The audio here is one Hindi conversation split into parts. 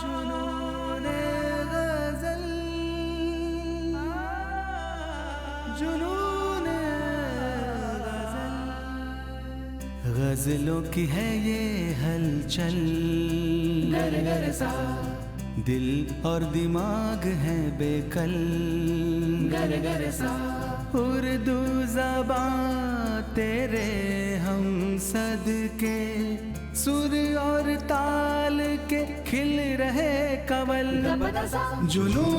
जुनून गजल, जुनून गजल, गजलों की है ये हलचल, गर गर सा दिल और दिमाग है बेकल, गर गर सा उर्दू ज़बान तेरे हम सदके, सुर और ताल के खिल रहे कवल, जुनून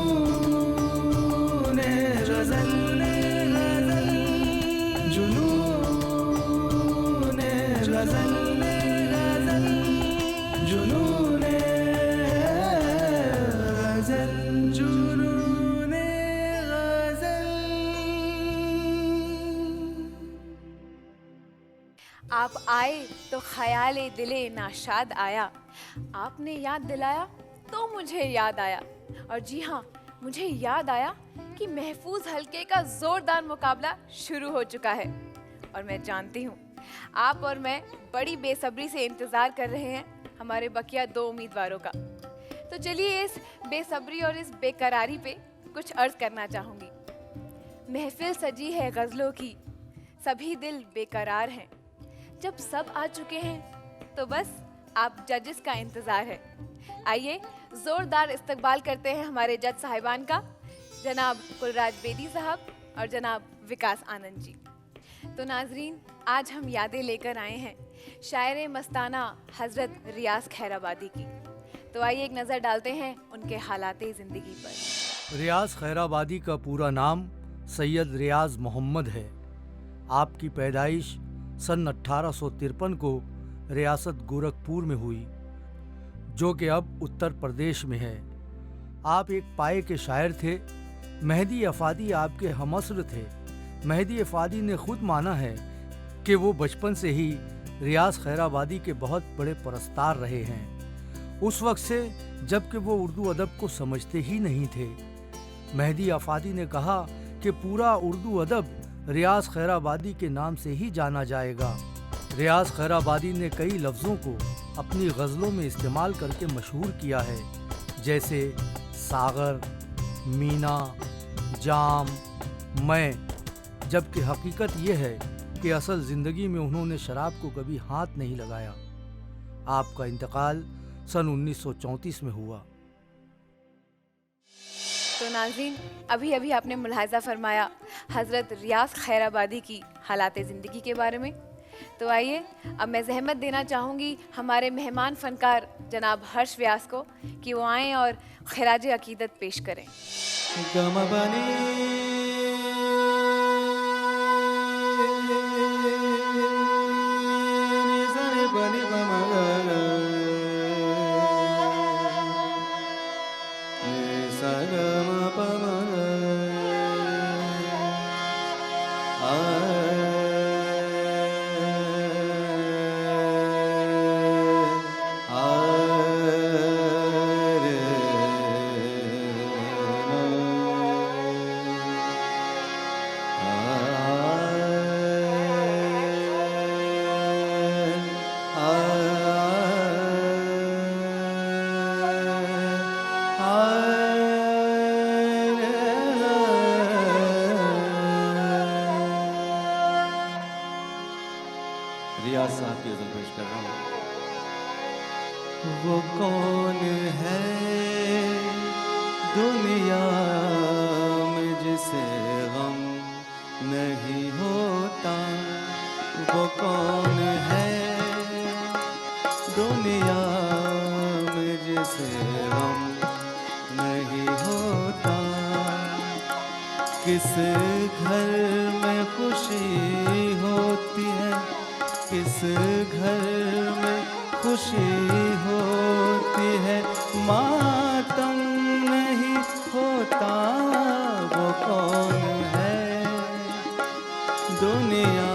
गजल, जुनून गजल, जुनून गजल, जुनून गजल। आप आए तो ख्याले दिले नाशाद आया, आपने याद दिलाया तो मुझे याद आया। और जी हाँ, मुझे याद आया कि महफूज हल्के का जोरदार मुकाबला शुरू हो चुका है और मैं जानती हूँ आप और मैं बड़ी बेसब्री से इंतज़ार कर रहे हैं हमारे बकिया 2 उम्मीदवारों का। तो चलिए इस बेसब्री और इस बेकरारी पे कुछ अर्ज करना चाहूँगी। महफिल सजी है गज़लों की, सभी दिल बेकरार हैं। जब सब आ चुके हैं तो बस आप जजेस का इंतज़ार है। आइए ज़ोरदार इस्तकबाल करते हैं हमारे जज साहिबान का, जनाब कुलराज बेदी साहब और जनाब विकास आनंद जी। तो नाजरीन, आज हम यादें लेकर आए हैं शायर मस्ताना हज़रत रियाज खैराबादी की। तो आइए एक नज़र डालते हैं उनके हालाते ज़िंदगी पर। रियाज खैराबादी का पूरा नाम सैयद रियाज मोहम्मद है। आपकी पैदाइश सन 1853 को रियासत गोरखपुर में हुई, जो कि अब उत्तर प्रदेश में है। आप एक पाए के शायर थे। मेहदी अफादी आपके हमअस्र थे। मेहदी अफादी ने खुद माना है कि वो बचपन से ही रियाज खैराबादी के बहुत बड़े परस्तार रहे हैं, उस वक्त से जबकि वो उर्दू अदब को समझते ही नहीं थे। मेहदी अफादी ने कहा कि पूरा उर्दू अदब रियाज खैराबादी के नाम से ही जाना जाएगा। रियाज खैराबादी ने कई लफ्ज़ों को अपनी गज़लों में इस्तेमाल करके मशहूर किया है, जैसे सागर, मीना, जाम, मैं, जबकि हकीकत यह है कि असल ज़िंदगी में उन्होंने शराब को कभी हाथ नहीं लगाया। आपका इंतकाल सन 1934 में हुआ। तो नाज़रीन, अभी अभी आपने मुलाहिज़ा फरमाया हज़रत रियाज खैराबादी की हालात ज़िंदगी के बारे में। तो आइए अब मैं ज़हमत देना चाहूँगी हमारे मेहमान फ़नकार जनाब हर्ष व्यास को कि वो आएँ और खिराज अकीदत पेश करें। रियाज साहब की गज़ल पेश कर रहा हूँ। वो कौन है दुनिया में जिसे गम नहीं होता, वो कौन है दुनिया में जिसे गम नहीं होता। किस घर में खुशी होती है, किस घर में खुशी होती है, मातम नहीं होता। वो कौन है दुनिया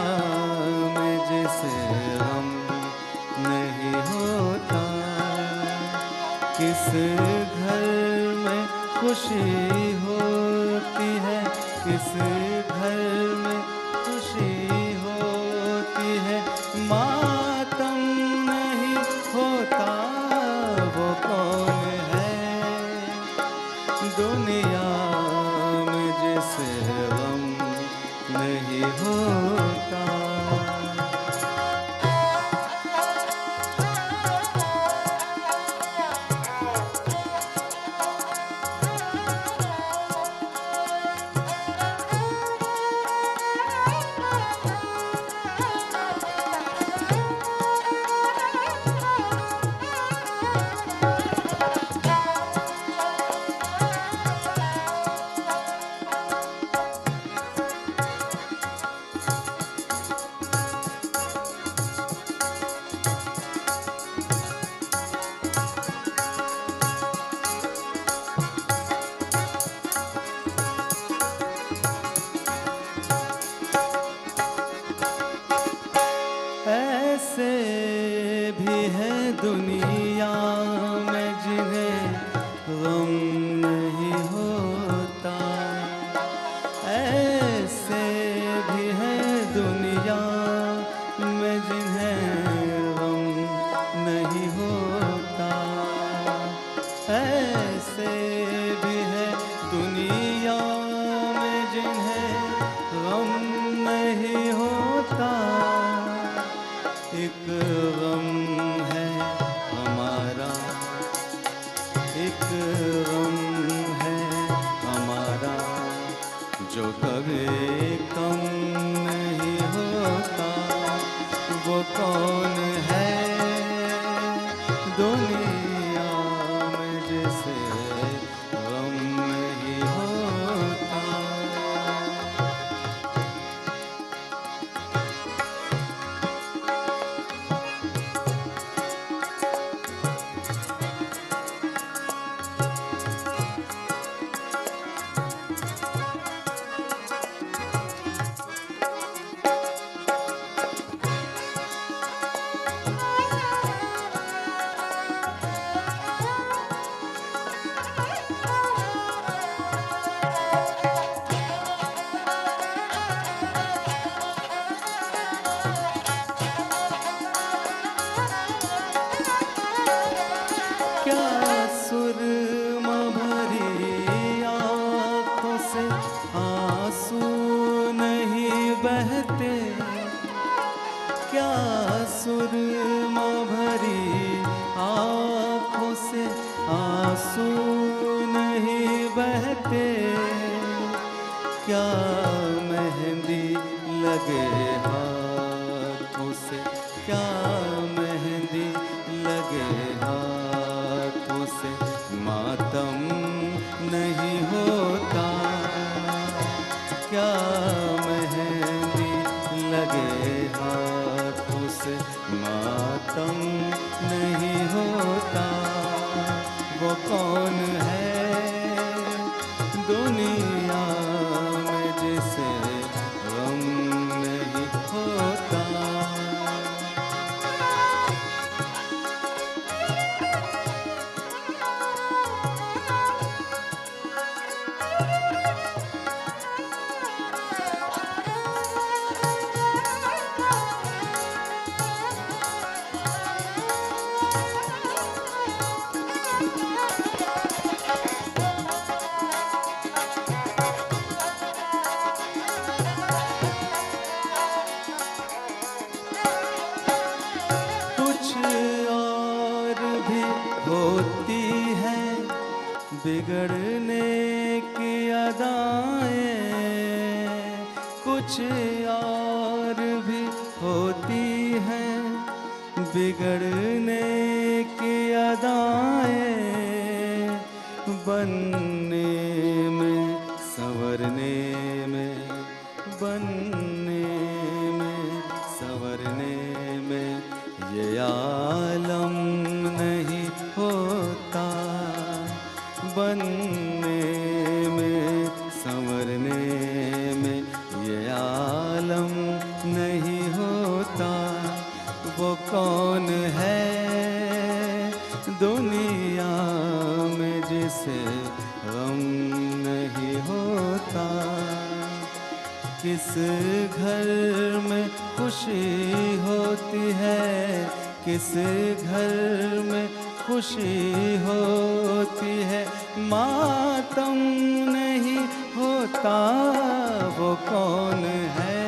में जिसे गम नहीं होता। किस घर में खुशी होती है, किस घर में खुशी होती है, मातम नहीं होता। वो कौन है नहीं होता। ऐसे भी है दुनिया में जिन्हें गम नहीं होता। ऐसे भी है दुनिया में जिन्हें गम नहीं होता। ऐसे भी है दुनिया में जिन्हें गम नहीं होता। एक गम है हमारा, एक गम है हमारा, जो कभी कम नहीं होता। वो कौन है दुनिया में जिसे गम नहीं होता। क्या सुरमा भरी आँखों से आंसू नहीं बहते। क्या सुरमा भरी आँखों से आंसू नहीं बहते। क्या मेहंदी लगे हाथों से, क्या मेहंदी लगे हाथों से मातम नहीं होता। क्या मेहंदी लगे हाथों से मातम नहीं होता। वो कौन है दुनिया में जिसे गम नहीं होता। होती है बिगड़ने की अदाएं, कुछ और भी होती हैं बिगड़ने की अदाएं। बनने में संवरने में, बनने में संवरने में ये आलम नहीं होता। बनने में संवरने में ये आलम नहीं होता। वो कौन है दुनिया में जिसे गम नहीं होता। किस घर में खुशी होती है, किस घर में खुशी होती है, मातम नहीं होता वो कौन है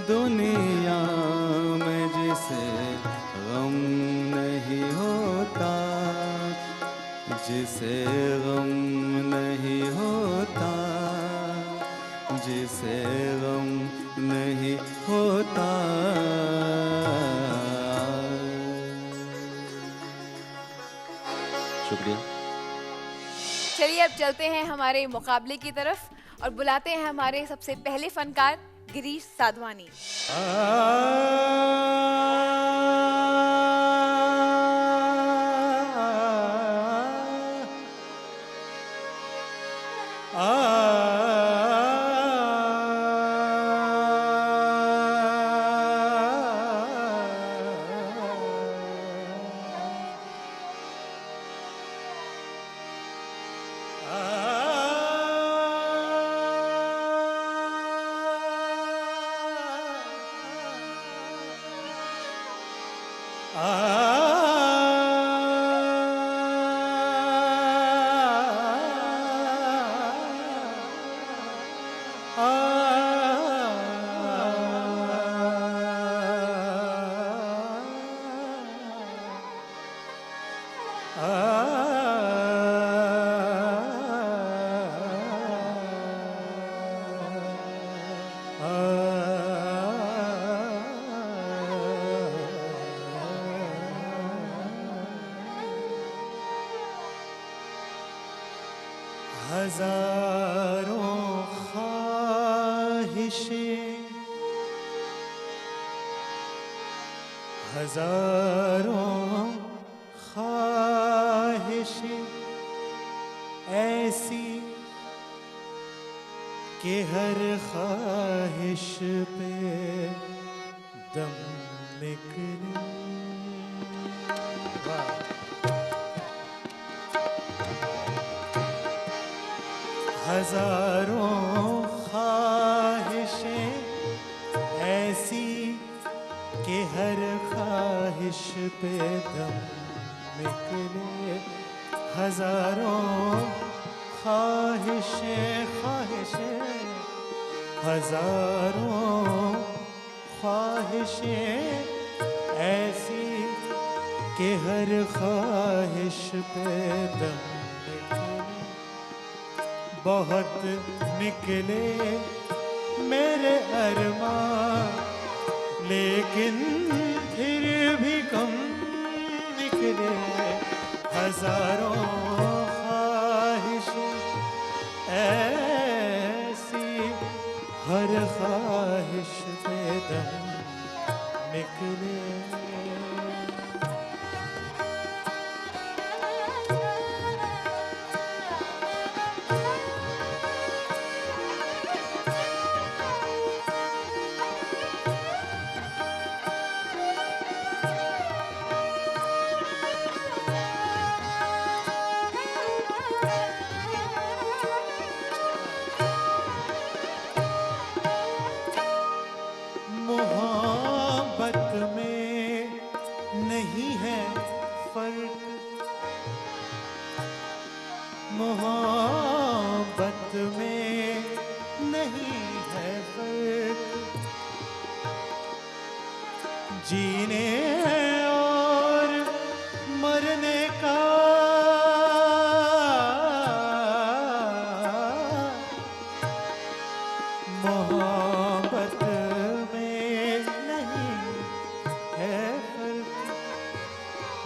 दुनिया में जिसे गम नहीं होता, जिसे गम नहीं होता, जिसे गम नहीं होता। शुक्रिया। चलिए अब चलते हैं हमारे मुकाबले की तरफ और बुलाते हैं हमारे सबसे पहले फनकार गिरीश साधवानी। हजारों ख्वाहिशें, हजारों ख्वाहिशें ऐसी कि हर ख्वाहिश पे दम निकले। हजारों ख्वाहिशें ऐसी कि हर ख्वाहिश पे दम निकले। हजारों ख्वाहिशें ख्वाहिशें, हजारों ख्वाहिशें ऐसी कि हर ख्वाहिश पे दम निकले। बहुत निकले मेरे अरमान लेकिन फिर भी कम निकले। हजारों ख्वाहिशें ऐसी हर ख्वाहिश पे दम निकले। मोहब्बत में नहीं है फर्क, मोहब्बत में नहीं है फर्क। जीने और मरने का मोहब्बत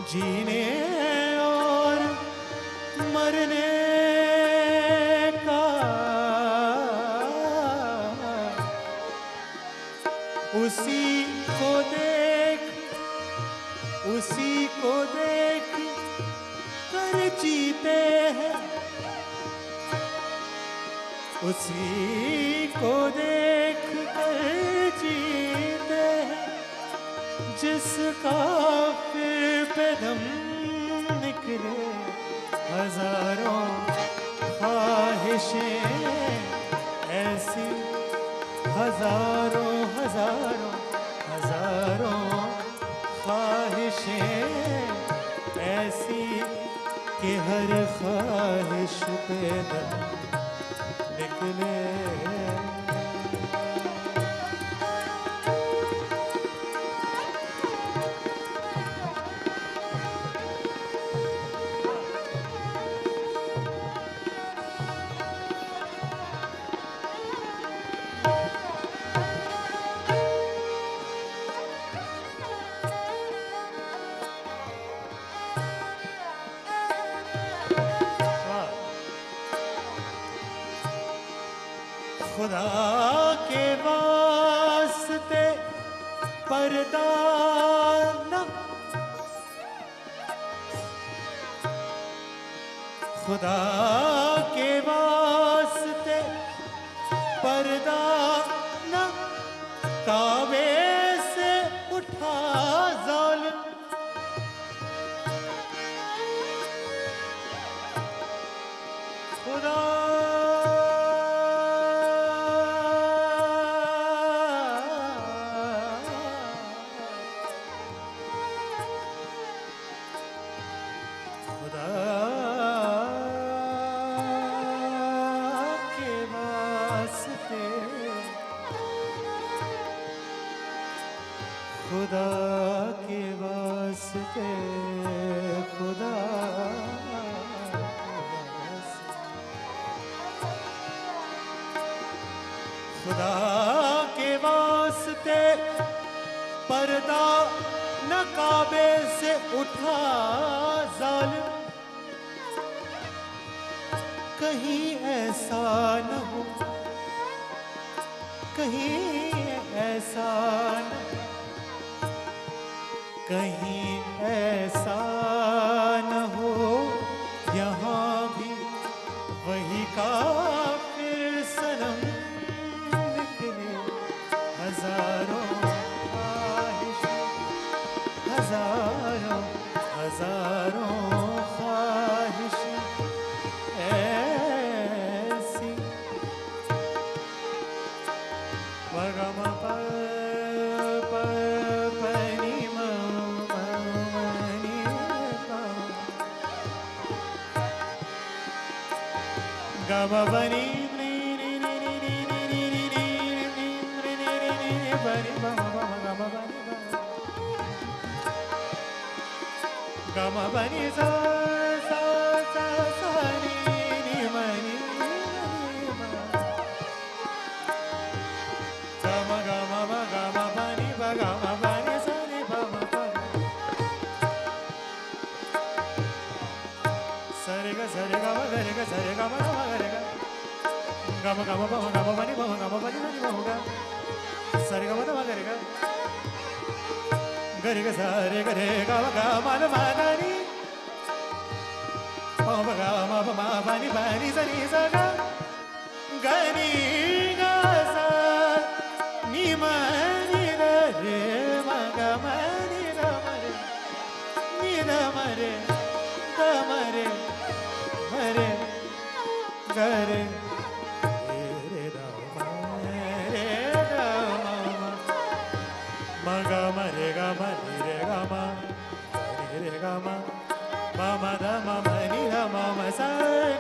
जीने और मरने का उसी को देख, उसी को देख कर जीते हैं, उसी को देख कर जीते हैं जिसका फिर पे दम निकले। हजारों ख्वाहिशें ऐसी, हजारों हजारों हजारों ख्वाहिशें ऐसी कि हर ख्वाहिश पे दम निकले। खुदा के वास्ते पर्दा न, खुदा के वास्ते पर्दा न, काबे से उठा जालिम। खुदा खुदा के वास्ते, खुदा खुदा के वास्ते पर्दा न, काबे से उठा जालिम। कहीं ऐसा न हो, कहीं ऐसा न, कहीं ऐसा न हो, यहाँ भी वही काफिर सनम निकले। हजारों ख्वाहिशें, हजारों हजारों ख्वाहिशें ऐसी, वगम गम बनी गम बनी सा सा सा सा नी मनी गम गम बनी गम बनी सा नी बम सरे ग गरे ग सरे ग म गरे ग गम बनी बम ग सरे ग म गरे ग गरे ग सरे गरे ग म नी पम ग म बनी बनी सनी स ग गनी ग स नी म नी रे म ग म नी ग म रे नी द म रे द म रे मरे गरे रे द रे द म ग म रे ग म रे ग म रे ग म म द म नी द म स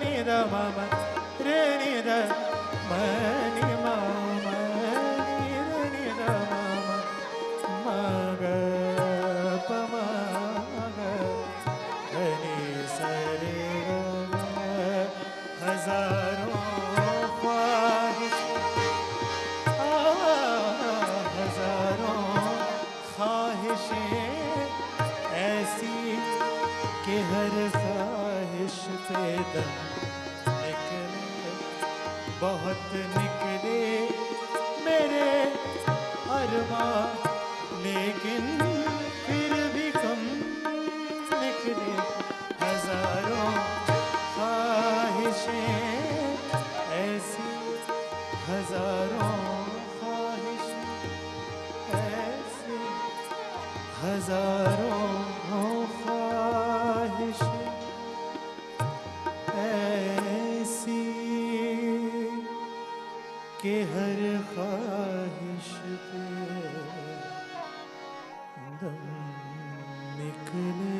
नी द म रे नी द म नी म नी रे नी द म ग प म ग नी स रे ग। हजारों ख्वाहिश, हजारों ख्वाहिशें ऐसी कि हर ख्वाहिश पे दम निकले। बहुत निकले मेरे अरमां, लेकिन फिर भी कम निकले। हजारों ख्वाहिशें ऐसी, हजारों ख्वाहिशें ऐसी, हजारों ख्वाहिशें ऐसी कि हर ख्वाहिश पे दम निकले।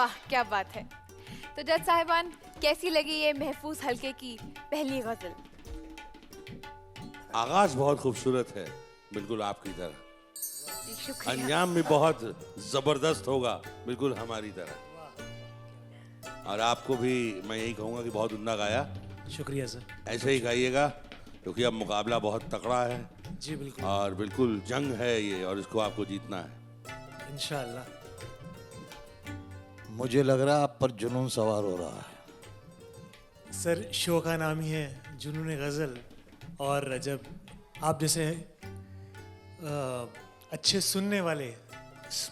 वाह क्या बात है। तो जज साहिबान, कैसी लगी ये महफूज हल्के की पहली गजल? आगाज बहुत खूबसूरत है, बिल्कुल आपकी तरह। जी, शुक्रिया। अंजाम भी बहुत जबरदस्त होगा, बिल्कुल हमारी तरह। और आपको भी मैं यही कहूँगा कि बहुत उम्दा गाया। शुक्रिया सर। ऐसे ही गाइएगा, क्योंकि अब मुकाबला बहुत तगड़ा है जी बिल्कुल, और बिल्कुल जंग है ये, और इसको आपको जीतना है। इंशाअल्लाह। मुझे लग रहा है आप पर जुनून सवार हो रहा है। सर, शो का नाम ही है जुनून गज़ल, और जब आप जैसे अच्छे सुनने वाले,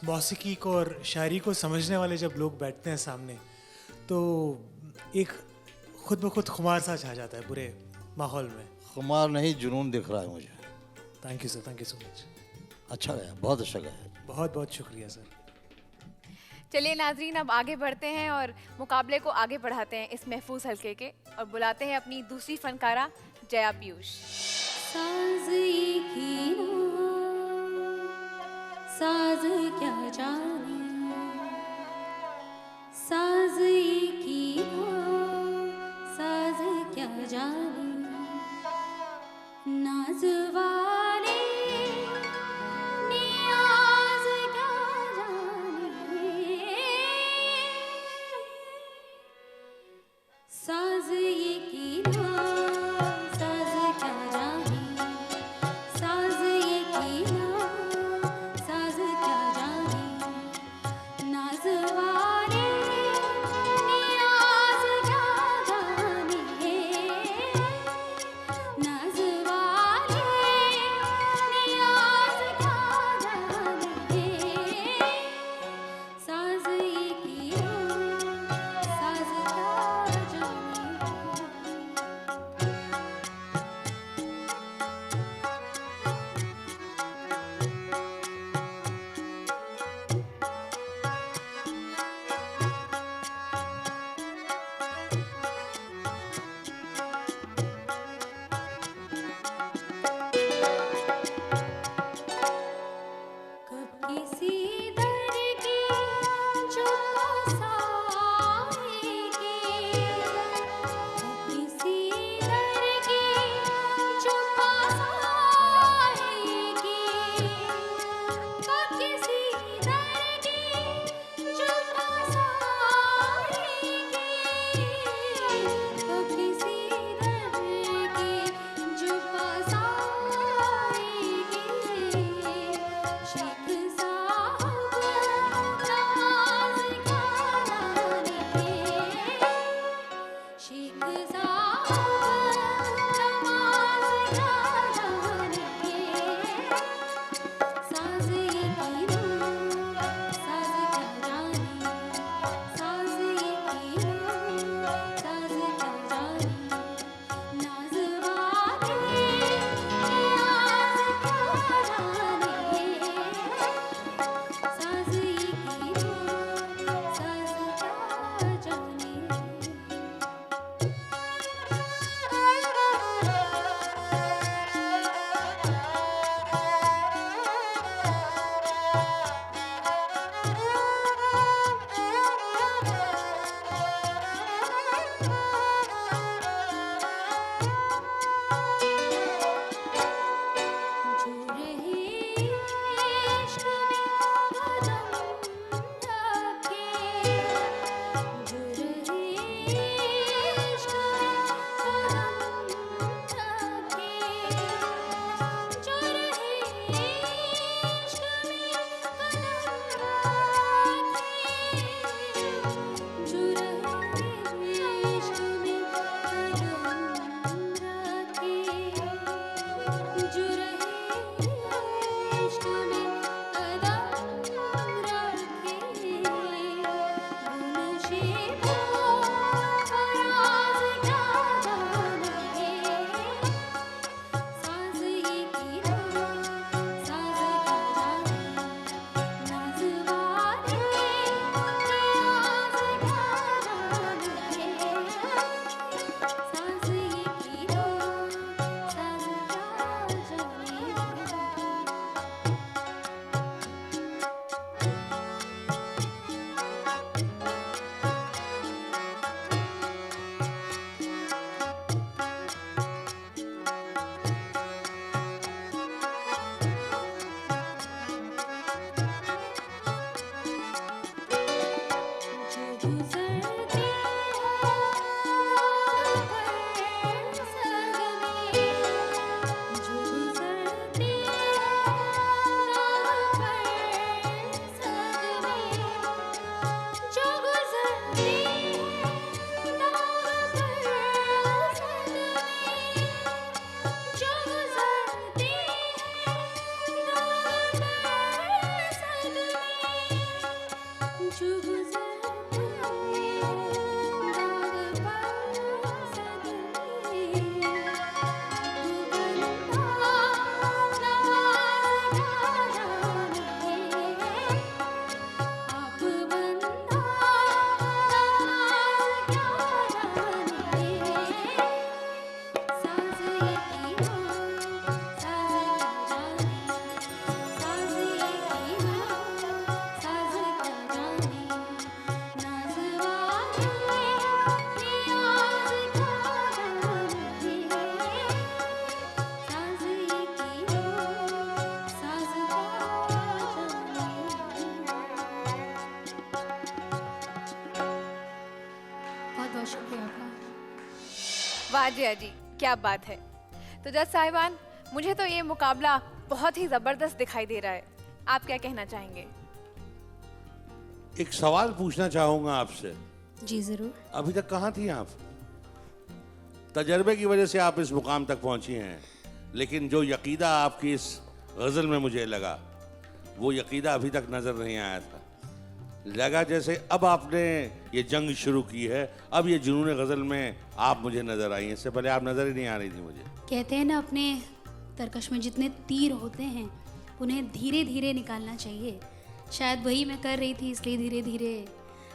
मौसीकी को और शायरी को समझने वाले जब लोग बैठते हैं सामने, तो एक खुद ब खुद खुमार सा छा जाता है पूरे माहौल में। खुमार नहीं, जुनून दिख रहा है मुझे। Thank you sir, thank you so much. अच्छा गया, बहुत अच्छा गया। बहुत बहुत शुक्रिया सर। चलिए नाजरीन, अब आगे बढ़ते हैं और मुकाबले को आगे बढ़ाते हैं इस महफूज हल्के के, और बुलाते हैं अपनी दूसरी फनकारा जया पीयूष। साज एक ही साज क्या जाने, साज एक ही साज क्या जाने, नाज वाले नियाज क्या जाने, साज एक ही साज क्या जाने, साज एक ही साज क्या जाने, नाज वाले नियाज क्या जाने, नाज वाले नियाज क्या जाने, साज एक ही साज क्या जाने। कब किसी दर की जो आएगी, कब किसी दर की जो आएगी, कब किसी दर की जो आएगी, कब किसी दर की जो आएगी, शेख साहब नमाज क्या जाने, शेख साहब नमाज क्या जाने, साज एक ही साज क्या जाने, साज एक ही साज क्या जाने, नाज वाले नियाज क्या जाने, साज एक ही साज क्या जाने। जो रहे इश्क में कदम रखे, जो रहे इश्क में कदम रखे, जो रहे इश्क में कदम रखे, जो रहे इश्क में कदम रखे, जो रहे इश्क में कदम रखे, गुनशिबों बहुत बहुत शुक्रिया आपका। वाह जया जी, क्या बात है। तो जज साहिबान, मुझे तो ये मुकाबला बहुत ही जबरदस्त दिखाई दे रहा है। आप क्या कहना चाहेंगे? एक सवाल पूछना चाहूंगा आपसे। जी ज़रूर। अभी तक कहाँ थी आप? तजर्बे की वजह से आप इस मुकाम तक पहुंची हैं, लेकिन जो यकीदा आपकी इस गज़ल में मुझे लगा, वो यकीदा अभी तक नजर नहीं आया था। लगा जैसे अब आपने ये जंग शुरू की है, अब ये जुनून गज़ल में आप मुझे नजर आई हैं। इससे पहले आप नजर ही नहीं आ रही थी मुझे। कहते हैं ना, अपने तरकश में जितने तीर होते हैं उन्हें धीरे धीरे निकालना चाहिए। शायद वही मैं कर रही थी, इसलिए धीरे धीरे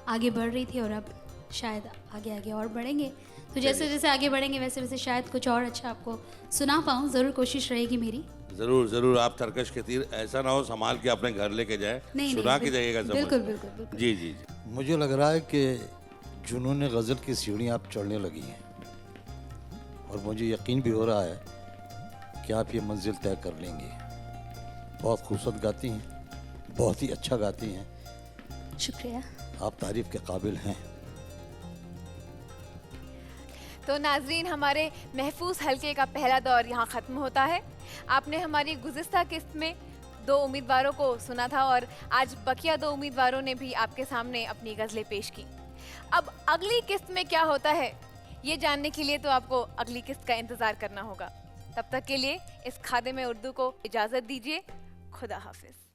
आगे बढ़ रही थी, और अब शायद आगे आगे और बढ़ेंगे। तो जैसे जैसे आगे बढ़ेंगे वैसे वैसे शायद कुछ और अच्छा आपको सुना पाऊँ। ज़रूर कोशिश रहेगी मेरी। जरूर जरूर। आप तरकश के तीर ऐसा ना हो संभाल के अपने घर लेके जाए, नहीं सुना के बिल्कुल, जाइएगा समझ। बिल्कुल बिल्कुल बिल्कुल। जी जी जी। मुझे लग रहा है कि जुनून गज़ल की सीढ़ियाँ आप चढ़ने लगी हैं, और मुझे यकीन भी हो रहा है कि आप ये मंजिल तय कर लेंगी। बहुत खूबसूरत गाती हैं, बहुत ही अच्छा गाती हैं। शुक्रिया। आप तारीफ़ के काबिल हैं। तो नाजरीन, हमारे महफूज हल्के का पहला दौर यहाँ ख़त्म होता है। आपने हमारी गुज़िस्ता किस्त में 2 उम्मीदवारों को सुना था, और आज बकिया 2 उम्मीदवारों ने भी आपके सामने अपनी गज़लें पेश की। अब अगली किस्त में क्या होता है, ये जानने के लिए तो आपको अगली किस्त का इंतज़ार करना होगा। तब तक के लिए इस खादिम उर्दू को इजाज़त दीजिए। खुदा हाफिज़।